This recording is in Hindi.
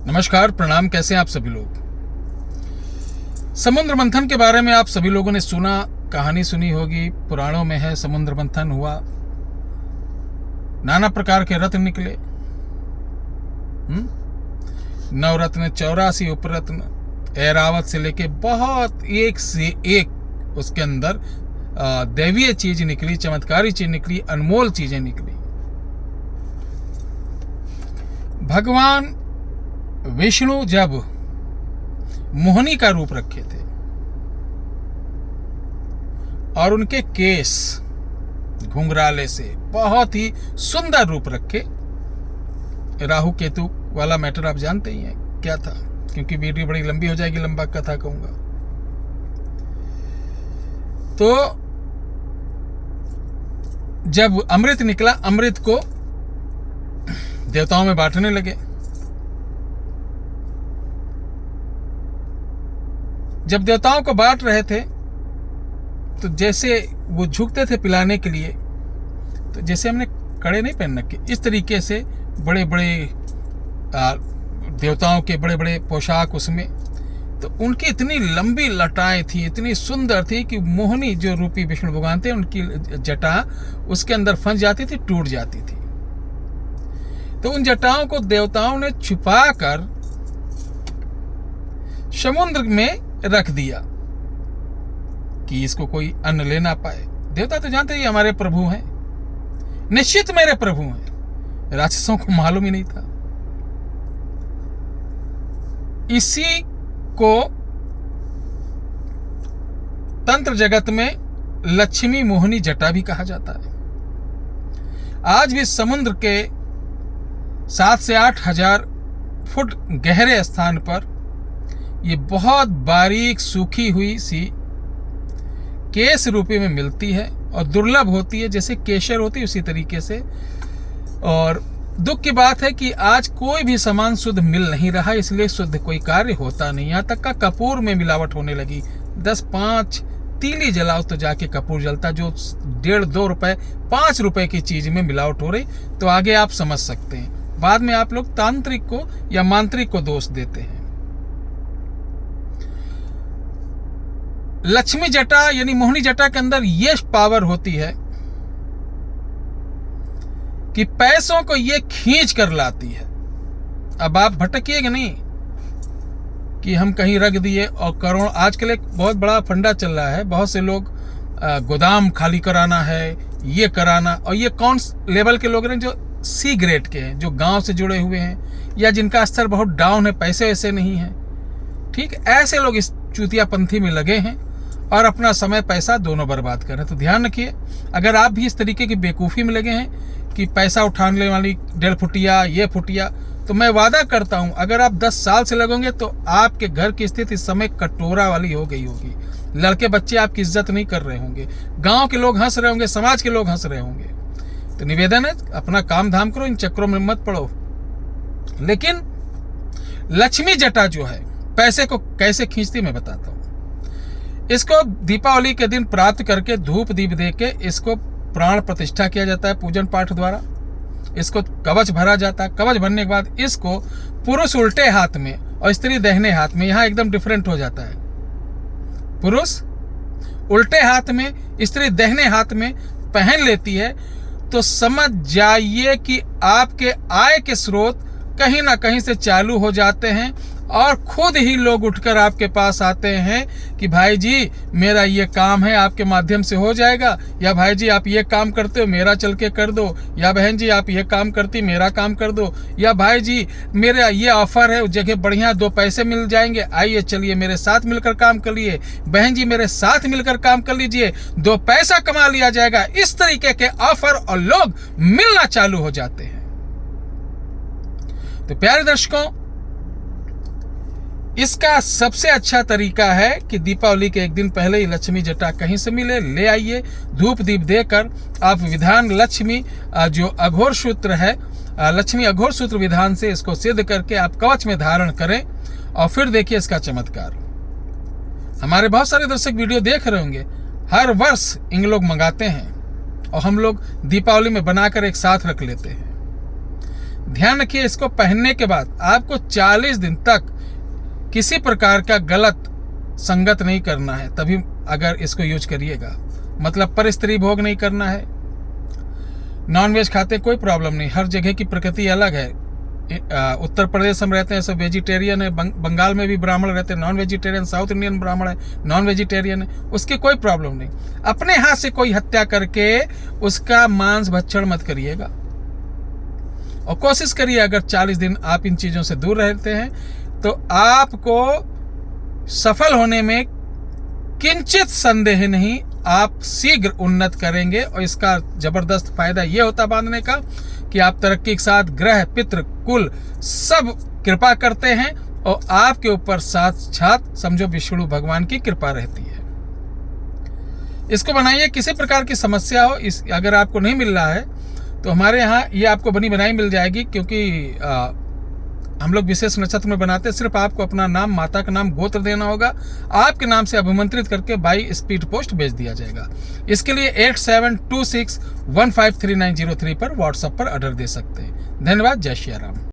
नमस्कार, प्रणाम। कैसे हैं आप सभी लोग। समुद्र मंथन के बारे में आप सभी लोगों ने सुना, कहानी सुनी होगी, पुराणों में है। समुद्र मंथन हुआ, नाना प्रकार के रत्न निकले। नवरत्न, 84 उपरत्न, ऐरावत से लेके बहुत एक से एक उसके अंदर दैवीय चीज निकली, चमत्कारी चीज निकली, अनमोल चीजें निकली। भगवान विष्णु जब मोहिनी का रूप रखे थे और उनके केस घुंघराले से बहुत ही सुंदर रूप रखे। राहु केतु वाला मैटर आप जानते ही हैं क्या था, क्योंकि वीडियो बड़ी लंबी हो जाएगी, लंबा कथा कहूंगा। तो जब अमृत निकला, अमृत को देवताओं में बांटने लगे। जब देवताओं को बांट रहे थे तो जैसे वो झुकते थे पिलाने के लिए, तो जैसे हमने कड़े नहीं पहन रखे, इस तरीके से बड़े बड़े देवताओं के बड़े बड़े पोशाक उसमें, तो उनकी इतनी लंबी लटाएं थी, इतनी सुंदर थी कि मोहिनी जो रूपी विष्णु भगवान थे, उनकी जटा उसके अंदर फंस जाती थी, टूट जाती थी। तो उन जटाओं को देवताओं ने छुपा कर समुद्र में रख दिया कि इसको कोई अन्न ले ना पाए। देवता तो जानते ही हमारे प्रभु हैं, निश्चित मेरे प्रभु हैं। राक्षसों को मालूम ही नहीं था। इसी को तंत्र जगत में लक्ष्मी मोहिनी जटा भी कहा जाता है। आज भी समुद्र के 7 से 8 हजार फुट गहरे स्थान पर ये बहुत बारीक सूखी हुई सी केस रूपी में मिलती है और दुर्लभ होती है, जैसे केशर होती है उसी तरीके से। और दुख की बात है कि आज कोई भी सामान शुद्ध मिल नहीं रहा, इसलिए शुद्ध कोई कार्य होता नहीं। यहाँ तक का कपूर में मिलावट होने लगी। 10-5 तीली जलाओ तो जाके कपूर जलता, जो 1.5-2 रुपए 5 रुपए की चीज में मिलावट हो रही। तो आगे आप समझ सकते हैं। बाद में आप लोग तांत्रिक को या मांत्रिक को दोष देते हैं। लक्ष्मी जटा यानी मोहिनी जटा के अंदर ये पावर होती है कि पैसों को ये खींच कर लाती है। अब आप भटकिएगा नहीं कि हम कहीं रख दिए और करोड़। आजकल एक बहुत बड़ा फंडा चल रहा है, बहुत से लोग गोदाम खाली कराना है, ये कराना। और ये कौन लेवल के लोग हैं? जो सी ग्रेड के हैं, जो गांव से जुड़े हुए हैं या जिनका स्तर बहुत डाउन है, पैसे वैसे नहीं है। ठीक, ऐसे लोग इस चूतिया पंथी में लगे हैं और अपना समय पैसा दोनों बर्बाद कर रहे हैं। तो ध्यान रखिए, अगर आप भी इस तरीके की बेवकूफ़ी में लगे हैं कि पैसा उठाने वाली 1.5 फुटिया ये फुटिया, तो मैं वादा करता हूं अगर आप 10 साल से लगोगे तो आपके घर की स्थिति इस समय कटोरा वाली हो गई होगी। लड़के बच्चे आपकी इज्जत नहीं कर रहे होंगे, गांव के लोग हंस रहे होंगे, समाज के लोग हंस रहे होंगे। तो निवेदन है, अपना काम धाम करो, इन चक्रों में मत पड़ो। लेकिन लक्ष्मी जटा जो है पैसे को कैसे खींचती मैं बताता हूं। इसको दीपावली के दिन प्राप्त करके धूप दीप दे के इसको प्राण प्रतिष्ठा किया जाता है पूजन पाठ द्वारा। इसको कवच भरा जाता है। कवच भरने के बाद इसको पुरुष उल्टे हाथ में और स्त्री दाहिने हाथ में, यहां एकदम डिफरेंट हो जाता है। पुरुष उल्टे हाथ में, स्त्री दाहिने हाथ में पहन लेती है, तो समझ जाइए कि आपके आय के स्रोत कहीं ना कहीं से चालू हो जाते हैं और खुद ही लोग उठकर आपके पास आते हैं कि भाई जी मेरा ये काम है, आपके माध्यम से हो जाएगा, या भाई जी आप ये काम करते हो मेरा चल के कर दो, या बहन जी आप ये काम करती मेरा काम कर दो, या भाई जी मेरा ये ऑफर है, उस जगह बढ़िया 2 पैसे मिल जाएंगे, आइए चलिए मेरे साथ मिलकर काम कर लिए, बहन जी मेरे साथ मिलकर काम कर लीजिए, 2 पैसा कमा लिया जाएगा। इस तरीके के ऑफर और लोग मिलना चालू हो जाते हैं। तो प्यारे दर्शकों, इसका सबसे अच्छा तरीका है कि दीपावली के एक दिन पहले ही लक्ष्मी जटा कहीं से मिले, ले आइए, धूप दीप देकर आप विधान लक्ष्मी जो अघोर सूत्र है, लक्ष्मी अघोर सूत्र विधान से इसको सिद्ध करके आप कवच में धारण करें और फिर देखिए इसका चमत्कार। हमारे बहुत सारे दर्शक वीडियो देख रहे होंगे, हर वर्ष इन लोग मंगाते हैं और हम लोग दीपावली में बनाकर एक साथ रख लेते हैं। ध्यान रखिए, इसको पहनने के बाद आपको 40 दिन तक किसी प्रकार का गलत संगत नहीं करना है, तभी अगर इसको यूज करिएगा। मतलब पर स्त्री भोग नहीं करना है। नॉनवेज खाते कोई प्रॉब्लम नहीं, हर जगह की प्रकृति अलग है। उत्तर प्रदेश में रहते हैं सब वेजिटेरियन है, बंगाल में भी ब्राह्मण रहते हैं नॉन वेजिटेरियन, साउथ इंडियन ब्राह्मण है नॉन वेजिटेरियन है, उसकी कोई प्रॉब्लम नहीं। अपने हाथ से कोई हत्या करके उसका मांस भक्षण मत करिएगा। और कोशिश करिए, अगर 40 दिन आप इन चीज़ों से दूर रहते हैं तो आपको सफल होने में किंचित संदेह नहीं, आप शीघ्र उन्नत करेंगे। और इसका जबरदस्त फायदा ये होता बांधने का कि आप तरक्की के साथ ग्रह, पितृ, कुल सब कृपा करते हैं और आपके ऊपर साक्षात समझो विष्णु भगवान की कृपा रहती है। इसको बनाइए, किसी प्रकार की समस्या हो, इस अगर आपको नहीं मिल रहा है तो हमारे यहाँ ये आपको बनी बनाई मिल जाएगी, क्योंकि हम लोग विशेष नक्षत्र में बनाते हैं। सिर्फ आपको अपना नाम, माता का नाम, गोत्र देना होगा, आपके नाम से अभिमंत्रित करके बाई स्पीड पोस्ट भेज दिया जाएगा। इसके लिए 8726153903 पर व्हाट्सएप पर ऑर्डर दे सकते हैं। धन्यवाद। जय श्री राम।